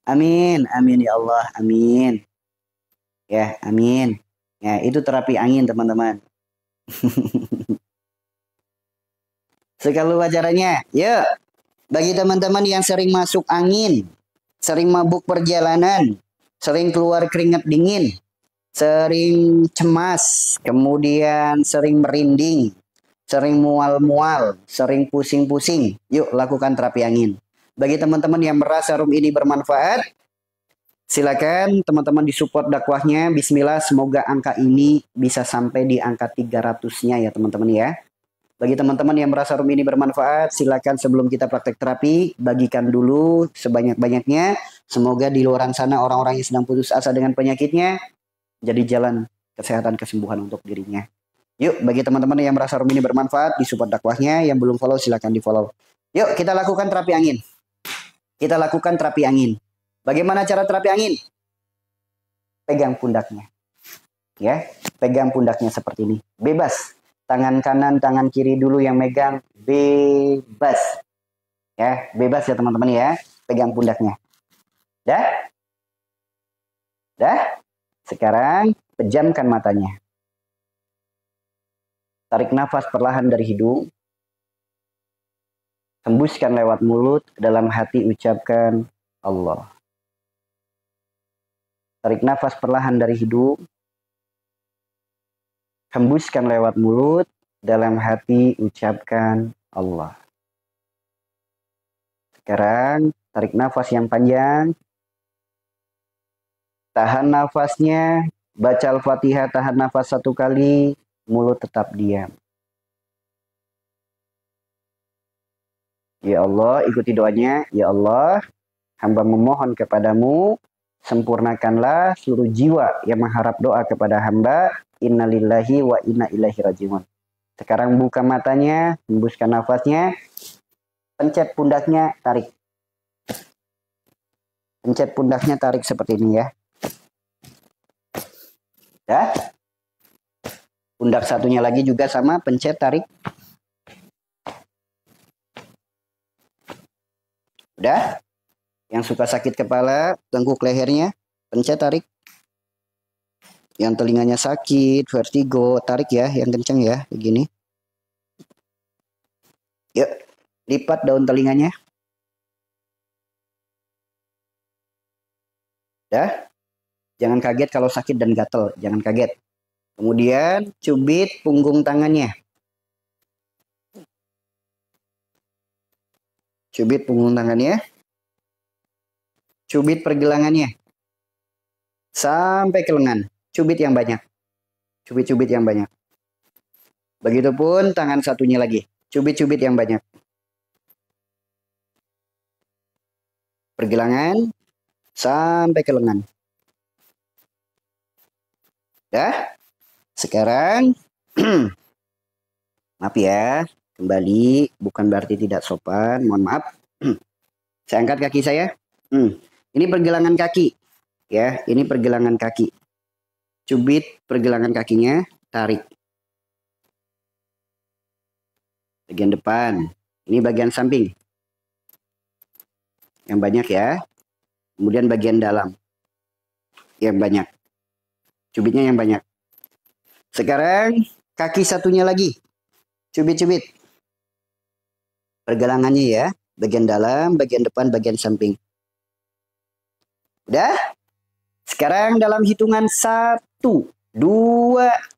Amin, amin ya Allah, amin. Ya, amin. Ya, itu terapi angin teman-teman. Sekali caranya. Yuk, bagi teman-teman yang sering masuk angin, sering mabuk perjalanan, sering keluar keringat dingin, sering cemas, kemudian sering merinding, sering mual-mual, sering pusing-pusing, yuk lakukan terapi angin. Bagi teman-teman yang merasa room ini bermanfaat, silakan teman-teman disupport dakwahnya. Bismillah, semoga angka ini bisa sampai di angka 300-nya ya teman-teman ya. Bagi teman-teman yang merasa room ini bermanfaat, silakan sebelum kita praktek terapi, bagikan dulu sebanyak-banyaknya. Semoga di luar sana orang-orang yang sedang putus asa dengan penyakitnya, jadi jalan kesehatan kesembuhan untuk dirinya. Yuk, bagi teman-teman yang merasa room ini bermanfaat, disupport dakwahnya. Yang belum follow, silakan di follow. Yuk, kita lakukan terapi angin. Kita lakukan terapi angin. Bagaimana cara terapi angin? Pegang pundaknya. Ya, pegang pundaknya seperti ini. Bebas. Tangan kanan, tangan kiri dulu yang megang, bebas. Ya, bebas ya teman-teman ya. Pegang pundaknya. Dah? Dah? Sekarang pejamkan matanya. Tarik nafas perlahan dari hidung. Hembuskan lewat mulut, dalam hati ucapkan Allah. Tarik nafas perlahan dari hidung. Hembuskan lewat mulut, dalam hati ucapkan Allah. Sekarang tarik nafas yang panjang. Tahan nafasnya, baca Al-Fatihah, tahan nafas 1 kali, mulut tetap diam. Ya Allah, ikuti doanya. Ya Allah, hamba memohon kepadamu, sempurnakanlah seluruh jiwa yang mengharap doa kepada hamba. Innalillahi wa inna ilaihi rajiun. Sekarang buka matanya, hembuskan nafasnya, pencet pundaknya, tarik. Pencet pundaknya, tarik seperti ini ya. Ya. Pundak satunya lagi juga sama, pencet, tarik. Udah? Yang suka sakit kepala, tengkuk lehernya, pencet, tarik. Yang telinganya sakit, vertigo, tarik ya, yang kencang ya, begini. Yuk, lipat daun telinganya. Dah? Jangan kaget kalau sakit dan gatel, jangan kaget. Kemudian cubit punggung tangannya. Cubit punggung tangannya. Cubit pergelangannya. Sampai ke lengan. Cubit yang banyak. Cubit-cubit yang banyak. Begitupun tangan satunya lagi. Cubit-cubit yang banyak. Pergelangan sampai ke lengan. Dah? Sekarang maaf ya. Kembali, bukan berarti tidak sopan. Mohon maaf. Saya angkat kaki saya. Ini pergelangan kaki. Ya, ini pergelangan kaki. Cubit pergelangan kakinya, tarik. Bagian depan. Ini bagian samping. Yang banyak ya. Kemudian bagian dalam. Yang banyak. Cubitnya yang banyak. Sekarang kaki satunya lagi. Cubit-cubit. Pergelangannya ya. Bagian dalam, bagian depan, bagian samping. Udah? Sekarang dalam hitungan 1, 2,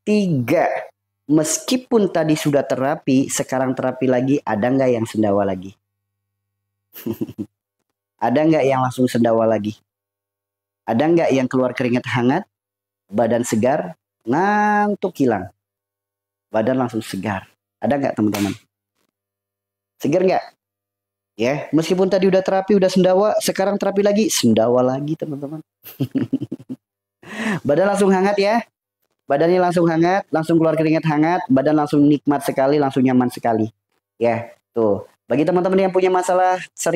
3. Meskipun tadi sudah terapi, sekarang terapi lagi, ada nggak yang sendawa lagi? Ada nggak yang langsung sendawa lagi? Ada nggak yang keluar keringat hangat, badan segar, ngantuk hilang, badan langsung segar? Ada nggak teman-teman? Segar nggak? Ya, meskipun tadi udah terapi, udah sendawa, sekarang terapi lagi, sendawa lagi teman-teman. Badan langsung hangat ya. Badannya langsung hangat, langsung keluar keringat hangat, badan langsung nikmat sekali, langsung nyaman sekali. Ya, tuh. Bagi teman-teman yang punya masalah sering